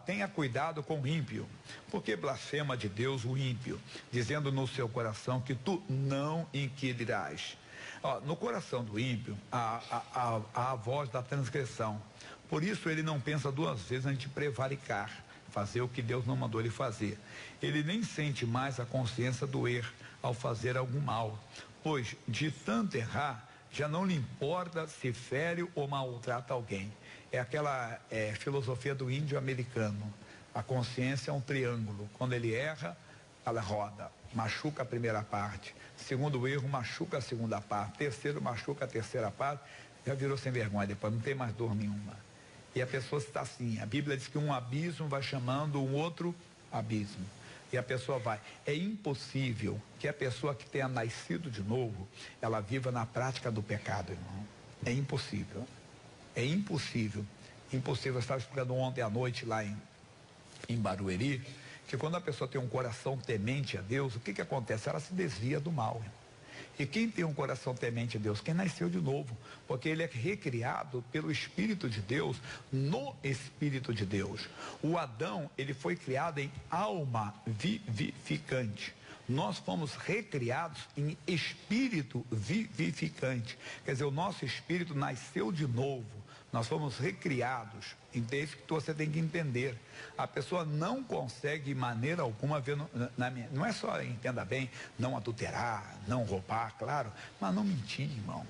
tenha cuidado com o ímpio, porque blasfema de Deus o ímpio, dizendo no seu coração que tu não inquirirás. No coração do ímpio há a voz da transgressão. Por isso ele não pensa duas vezes antes de prevaricar, fazer o que Deus não mandou ele fazer. Ele nem sente mais a consciência do erro ao fazer algum mal, pois de tanto errar já não lhe importa se fere ou maltrata alguém. É aquela filosofia do índio americano. A consciência é um triângulo. Quando ele erra, ela roda, machuca a primeira parte. Segundo erro, machuca a segunda parte. Terceiro, machuca a terceira parte. Já virou sem vergonha, depois não tem mais dor nenhuma. E a pessoa está assim. A Bíblia diz que um abismo vai chamando um outro abismo. E a pessoa vai. É impossível que a pessoa que tenha nascido de novo, ela viva na prática do pecado, irmão. É impossível. É impossível. Impossível. Eu estava explicando ontem à noite lá em Barueri, que quando a pessoa tem um coração temente a Deus, o que acontece? Ela se desvia do mal, irmão. E quem tem um coração temente a Deus? Quem nasceu de novo, porque ele é recriado pelo Espírito de Deus, no Espírito de Deus. O Adão, ele foi criado em alma vivificante. Nós fomos recriados em espírito vivificante. Quer dizer, o nosso espírito nasceu de novo. Nós fomos recriados. Então é isso que você tem que entender. A pessoa não consegue de maneira alguma ver, não é só, entenda bem, não adulterar, não roubar, claro, mas não mentir, irmão.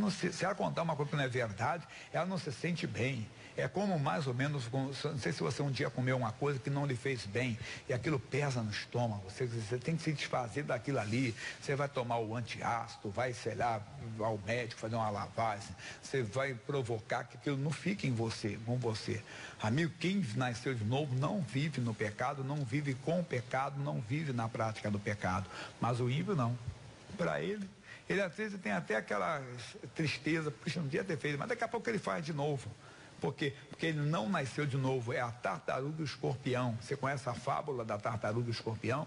Se ela contar uma coisa que não é verdade, ela não se sente bem. É como mais ou menos, não sei se você um dia comeu uma coisa que não lhe fez bem e aquilo pesa no estômago. Você tem que se desfazer daquilo ali. Você vai tomar o antiácido, vai, sei lá, ao médico fazer uma lavagem. Você vai provocar que aquilo não fique em você, com você. Amigo, quem nasceu de novo não vive no pecado, não vive com o pecado, não vive na prática do pecado. Mas o ímpio não. Para ele às vezes tem até aquela tristeza, puxa, não devia ter feito, mas daqui a pouco ele faz de novo. Por quê? Porque ele não nasceu de novo. É a tartaruga e o escorpião. Você conhece a fábula da tartaruga e o escorpião?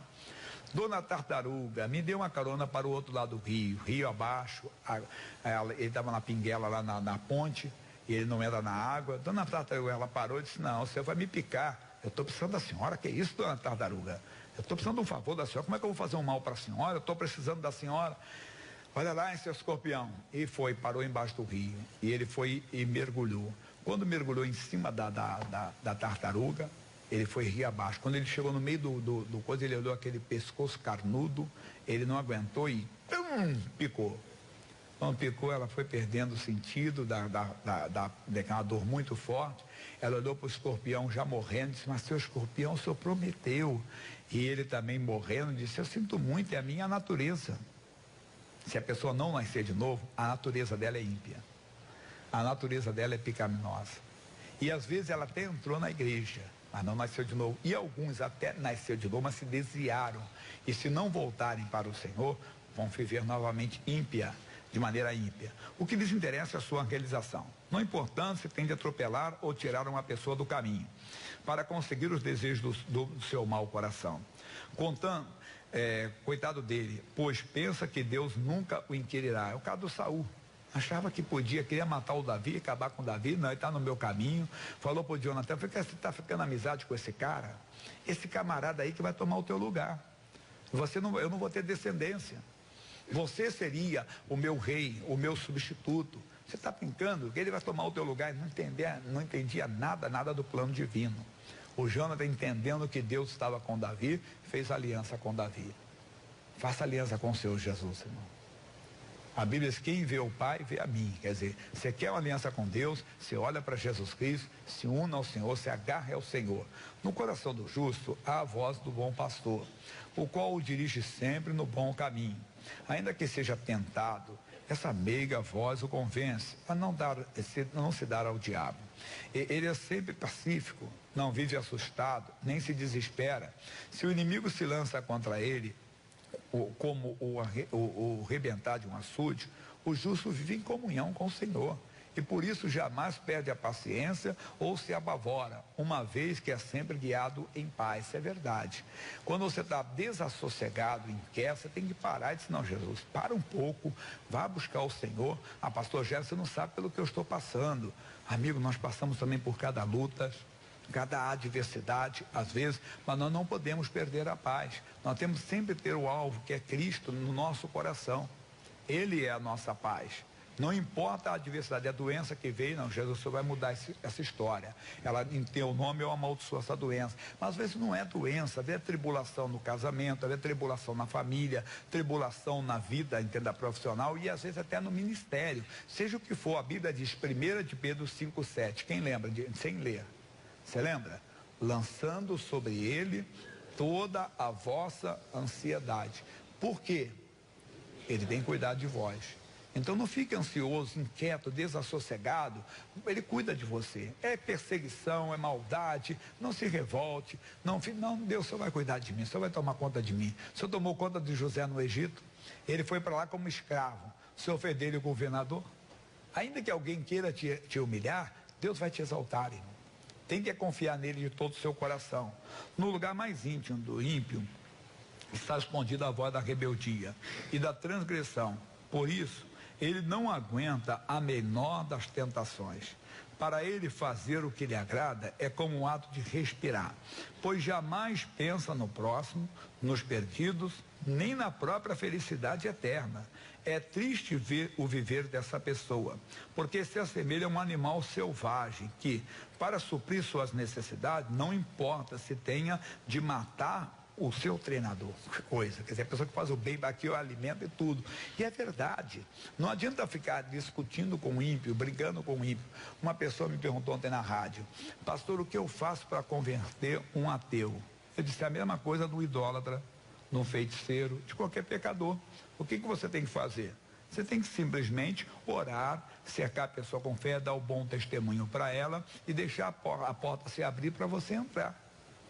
Dona Tartaruga me deu uma carona para o outro lado do rio abaixo. Ele estava na pinguela lá na ponte, e ele não era na água. Dona Tartaruga, ela parou e disse: não, você vai me picar. Eu estou precisando da senhora. Que é isso, Dona Tartaruga? Eu estou precisando de um favor da senhora. Como é que eu vou fazer um mal para a senhora? Eu estou precisando da senhora. Olha lá, seu escorpião. E parou embaixo do rio. E ele foi e mergulhou. Quando mergulhou em cima da tartaruga, ele foi rio abaixo. Quando ele chegou no meio do coisa, ele olhou aquele pescoço carnudo, ele não aguentou e picou. Quando picou, ela foi perdendo o sentido daquela dor muito forte. Ela olhou para o escorpião já morrendo, disse: mas seu escorpião, o senhor prometeu. E ele também morrendo, disse: eu sinto muito, é a minha natureza. Se a pessoa não nascer de novo, a natureza dela é ímpia. A natureza dela é pecaminosa. E às vezes ela até entrou na igreja, mas não nasceu de novo. E alguns até nasceram de novo, mas se desviaram. E se não voltarem para o Senhor, vão viver novamente ímpia, de maneira ímpia. O que lhes interessa é a sua realização. Não importando se tem de atropelar ou tirar uma pessoa do caminho, para conseguir os desejos do seu mau coração. Coitado dele, pois pensa que Deus nunca o inquirirá. É o caso do Saul. Achava que queria matar o Davi, acabar com o Davi. Não, ele está no meu caminho. Falou para o Jonathan: você está ficando amizade com esse cara? Esse camarada aí que vai tomar o teu lugar. Eu não vou ter descendência. Você seria o meu rei, o meu substituto. Você está brincando que ele vai tomar o teu lugar? Não entendia nada do plano divino. O Jonathan, entendendo que Deus estava com Davi, fez aliança com Davi. Faça aliança com o Senhor Jesus, irmão. A Bíblia diz: quem vê o Pai, vê a mim. Quer dizer, você quer uma aliança com Deus, você olha para Jesus Cristo, se una ao Senhor, se agarra ao Senhor. No coração do justo há a voz do bom pastor, o qual o dirige sempre no bom caminho. Ainda que seja tentado, essa meiga voz o convence a não se dar ao diabo. Ele é sempre pacífico, não vive assustado, nem se desespera. Se o inimigo se lança contra ele, como o rebentar de um açude, o justo vive em comunhão com o Senhor. E por isso jamais perde a paciência ou se apavora, uma vez que é sempre guiado em paz. Isso é verdade. Quando você está desassossegado, inquieto, você tem que parar e dizer: não, Jesus, para um pouco, vá buscar o Senhor. Pastor Gerson, você não sabe pelo que eu estou passando. Amigo, nós passamos também por cada luta. cada adversidade, às vezes, mas nós não podemos perder a paz. Nós temos sempre que ter o alvo, que é Cristo, no nosso coração. Ele é a nossa paz. Não importa a adversidade, a doença que veio, não, Jesus só vai mudar essa história. Ela, em teu nome, eu amaldiçoo essa doença. Mas às vezes não é doença, às vezes é tribulação no casamento, às vezes é tribulação na família, tribulação na vida, entenda, profissional e às vezes até no ministério. Seja o que for, a Bíblia diz, 1 de Pedro 5,7. Quem lembra? Sem ler. Você lembra? Lançando sobre ele toda a vossa ansiedade. Por quê? Ele tem cuidado de vós. Então não fique ansioso, inquieto, desassossegado. Ele cuida de você. É perseguição, é maldade. Não se revolte. Não, Deus só vai cuidar de mim, só vai tomar conta de mim. O Senhor tomou conta de José no Egito. Ele foi para lá como escravo. O Senhor fez dele o governador. Ainda que alguém queira te humilhar, Deus vai te exaltar, irmão. Tem que confiar nele de todo o seu coração. No lugar mais íntimo do ímpio está escondida a voz da rebeldia e da transgressão. Por isso, ele não aguenta a menor das tentações. Para ele fazer o que lhe agrada é como um ato de respirar, pois jamais pensa no próximo, nos perdidos, nem na própria felicidade eterna. É triste ver o viver dessa pessoa, porque se assemelha a um animal selvagem que, para suprir suas necessidades, não importa se tenha de matar o seu treinador, coisa, quer dizer, a pessoa que faz o bem, aqui o alimento e tudo. E é verdade, não adianta ficar discutindo com o ímpio, brigando com o ímpio. Uma pessoa me perguntou ontem na rádio, pastor, o que eu faço para converter um ateu? Eu disse a mesma coisa do idólatra, do feiticeiro, de qualquer pecador. O que você tem que fazer? Você tem que simplesmente orar, cercar a pessoa com fé, dar o bom testemunho para ela e deixar a porta se abrir para você entrar.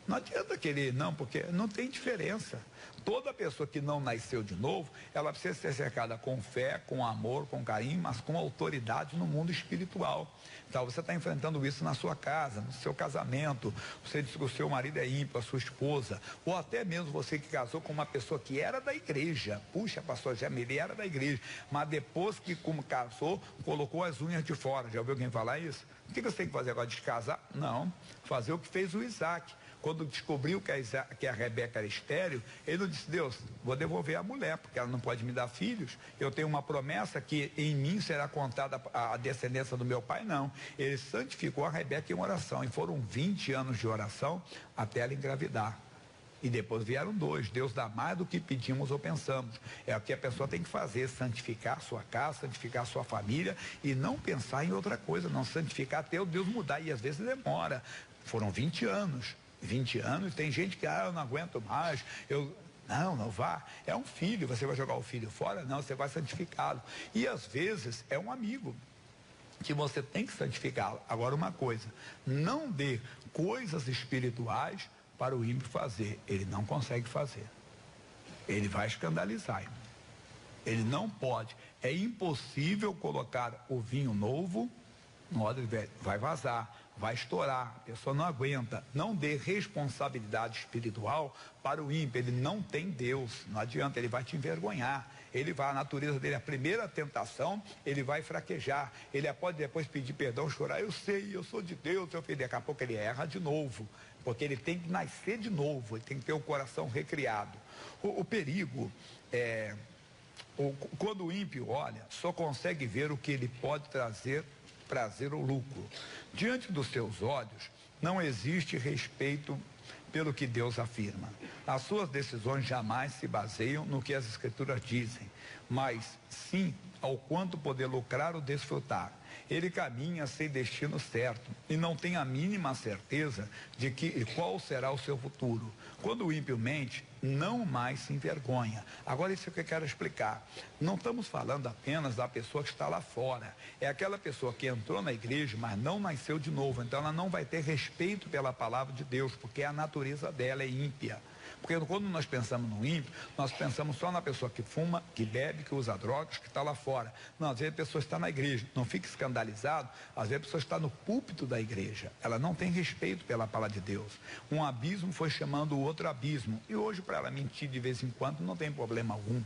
Não adianta querer, não, porque não tem diferença. Toda pessoa que não nasceu de novo, ela precisa ser cercada com fé, com amor, com carinho, mas com autoridade no mundo espiritual. Então, você está enfrentando isso na sua casa, no seu casamento. Você diz que o seu marido é ímpio, a sua esposa, ou até mesmo você que casou com uma pessoa que era da igreja. Puxa, pastor Jamile era da igreja, mas depois que como casou, colocou as unhas de fora. Já ouviu alguém falar isso? O que você tem que fazer agora? Descasar? Não. Fazer o que fez o Isaac. Quando descobriu que a Rebeca era estéril, ele não disse, Deus, vou devolver a mulher, porque ela não pode me dar filhos. Eu tenho uma promessa que em mim será contada a descendência do meu pai, não. Ele santificou a Rebeca em oração, e foram 20 anos de oração até ela engravidar. E depois vieram 2, Deus dá mais do que pedimos ou pensamos. É o que a pessoa tem que fazer, santificar a sua casa, santificar a sua família e não pensar em outra coisa, não santificar até o Deus mudar, e às vezes demora. Foram 20 anos. 20 anos, tem gente que, eu não aguento mais, não vá, é um filho, você vai jogar o filho fora? Não, você vai santificá-lo. E às vezes é um amigo que você tem que santificá-lo. Agora uma coisa, não dê coisas espirituais para o ímpio fazer, ele não consegue fazer. Ele vai escandalizar, irmão. Ele não pode, é impossível colocar o vinho novo no odre velho, vai vazar, vai estourar, a pessoa não aguenta. Não dê responsabilidade espiritual para o ímpio, ele não tem Deus, não adianta, ele vai te envergonhar, ele vai, a natureza dele, a primeira tentação, ele vai fraquejar, ele pode depois pedir perdão, chorar, eu sei, eu sou de Deus, eu fiz, daqui a pouco ele erra de novo, porque ele tem que nascer de novo, ele tem que ter o coração recriado. O perigo é, quando o ímpio olha, só consegue ver o que ele pode trazer prazer ou lucro. Diante dos seus olhos, não existe respeito pelo que Deus afirma. As suas decisões jamais se baseiam no que as Escrituras dizem, mas sim ao quanto poder lucrar ou desfrutar. Ele caminha sem destino certo e não tem a mínima certeza de qual será o seu futuro. Quando o ímpio mente, não mais se envergonha. Agora, isso é o que eu quero explicar. Não estamos falando apenas da pessoa que está lá fora. É aquela pessoa que entrou na igreja, mas não nasceu de novo. Então, ela não vai ter respeito pela palavra de Deus, porque a natureza dela é ímpia. Porque quando nós pensamos no ímpio, nós pensamos só na pessoa que fuma, que bebe, que usa drogas, que está lá fora. Não, às vezes a pessoa está na igreja, não fique escandalizado, às vezes a pessoa está no púlpito da igreja, ela não tem respeito pela palavra de Deus. Um abismo foi chamando o outro abismo, e hoje para ela mentir de vez em quando não tem problema algum.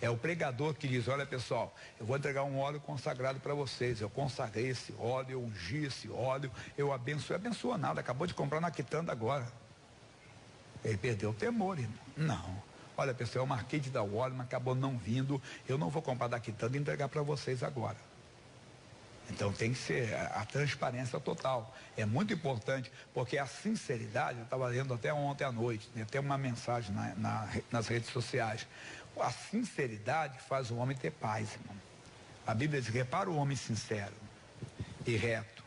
É o pregador que diz, olha pessoal, eu vou entregar um óleo consagrado para vocês, eu consagrei esse óleo, eu ungi esse óleo, eu abençoe. Abençoa nada, acabou de comprar na quitanda agora. Ele perdeu o temor, irmão. Não. Olha pessoal, eu marquei de dar o óleo, mas acabou não vindo, eu não vou comprar da quitanda e entregar para vocês agora. Então tem que ser a transparência total. É muito importante, porque a sinceridade, eu estava lendo até ontem à noite, né, tem uma mensagem nas redes sociais. A sinceridade faz o homem ter paz, irmão. A Bíblia diz, repara o homem sincero e reto.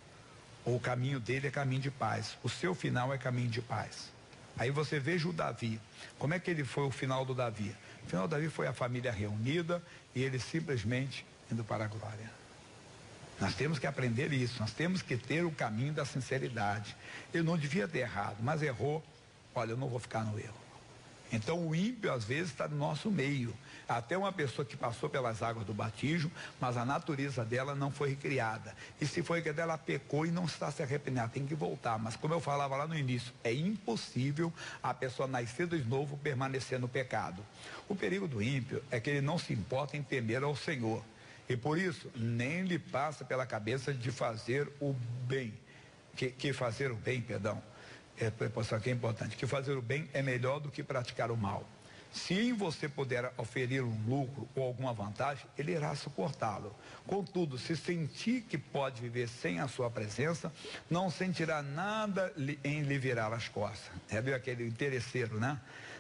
O caminho dele é caminho de paz. O seu final é caminho de paz. Aí você veja o Davi. Como é que ele foi o final do Davi? O final do Davi foi a família reunida e ele simplesmente indo para a glória. Nós temos que aprender isso, nós temos que ter o caminho da sinceridade. Ele não devia ter errado, mas errou. Olha, eu não vou ficar no erro. Então o ímpio às vezes está no nosso meio. Até uma pessoa que passou pelas águas do batismo, mas a natureza dela não foi recriada. E se foi recriada, ela pecou e não está se arrependendo, tem que voltar. Mas como eu falava lá no início, é impossível a pessoa nascer de novo permanecer no pecado. O perigo do ímpio é que ele não se importa em temer ao Senhor. E por isso, nem lhe passa pela cabeça de fazer o bem. Que fazer o bem, perdão. Isso aqui é importante, que fazer o bem é melhor do que praticar o mal. Se em você puder oferir um lucro ou alguma vantagem, ele irá suportá-lo. Contudo, se sentir que pode viver sem a sua presença, não sentirá nada em lhe virar as costas. Viu aquele interesseiro, né?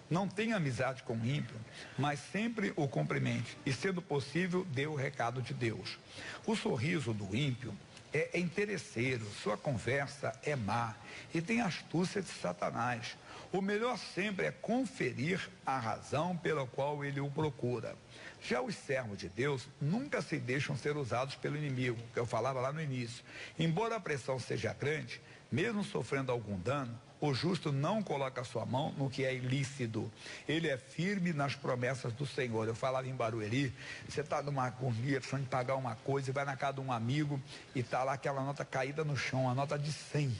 Não tenha amizade com o ímpio, mas sempre o cumprimente. E, sendo possível, dê o recado de Deus. O sorriso do ímpio é interesseiro, sua conversa é má e tem astúcia de Satanás. O melhor sempre é conferir a razão pela qual ele o procura. Já os servos de Deus nunca se deixam ser usados pelo inimigo, que eu falava lá no início. Embora a pressão seja grande, mesmo sofrendo algum dano, o justo não coloca a sua mão no que é ilícito. Ele é firme nas promessas do Senhor. Eu falava em Barueri, você está numa agonia, precisando de pagar uma coisa, e vai na casa de um amigo e está lá aquela nota caída no chão, a nota de 100.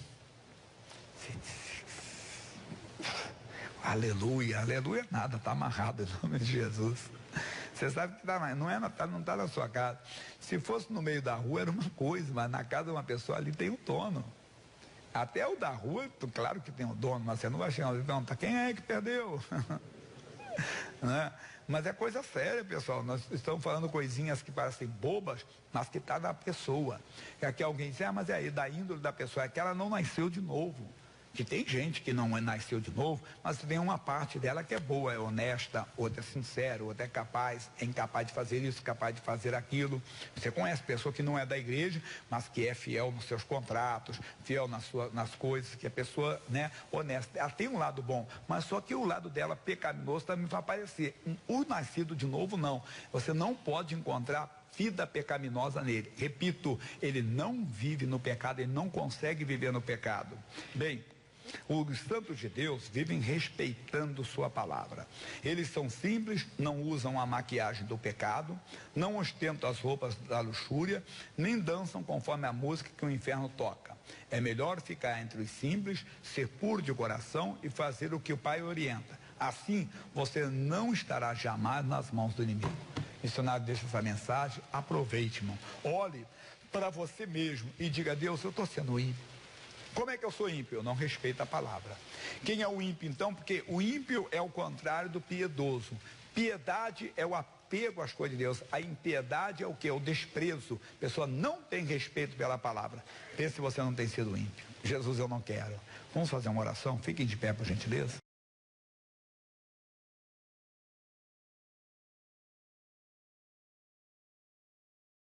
Aleluia, aleluia nada, está amarrado em nome de Jesus. Você sabe que não está na sua casa. Se fosse no meio da rua era uma coisa, mas na casa de uma pessoa ali tem um dono. Até o da rua, claro que tem um dono, mas você não vai chegar e perguntar quem é que perdeu. Né? Mas é coisa séria, pessoal. Nós estamos falando coisinhas que parecem bobas, mas que está na pessoa. É que alguém diz, mas é aí da índole da pessoa, é que ela não nasceu de novo. Que tem gente que não nasceu de novo, mas tem uma parte dela que é boa, é honesta, outra é sincera, outra é capaz, é incapaz de fazer isso, capaz de fazer aquilo. Você conhece pessoa que não é da igreja, mas que é fiel nos seus contratos, fiel nas coisas, que é pessoa, né, honesta. Ela tem um lado bom, mas só que o lado dela pecaminoso também vai aparecer. O nascido de novo, não. Você não pode encontrar vida pecaminosa nele. Repito, ele não vive no pecado, ele não consegue viver no pecado. Bem, os santos de Deus vivem respeitando sua palavra. Eles são simples, não usam a maquiagem do pecado, não ostentam as roupas da luxúria, nem dançam conforme a música que o inferno toca. É melhor ficar entre os simples, ser puro de coração e fazer o que o Pai orienta. Assim, você não estará jamais nas mãos do inimigo. Missionário deixa essa mensagem, aproveite, irmão. Olhe para você mesmo e diga a Deus, eu estou sendo ímpio. Como é que eu sou ímpio? Eu não respeito a palavra. Quem é o ímpio então? Porque o ímpio é o contrário do piedoso. Piedade é o apego às coisas de Deus. A impiedade é o quê? O desprezo. A pessoa não tem respeito pela palavra. Pense se você não tem sido ímpio. Jesus, eu não quero. Vamos fazer uma oração? Fiquem de pé, por gentileza.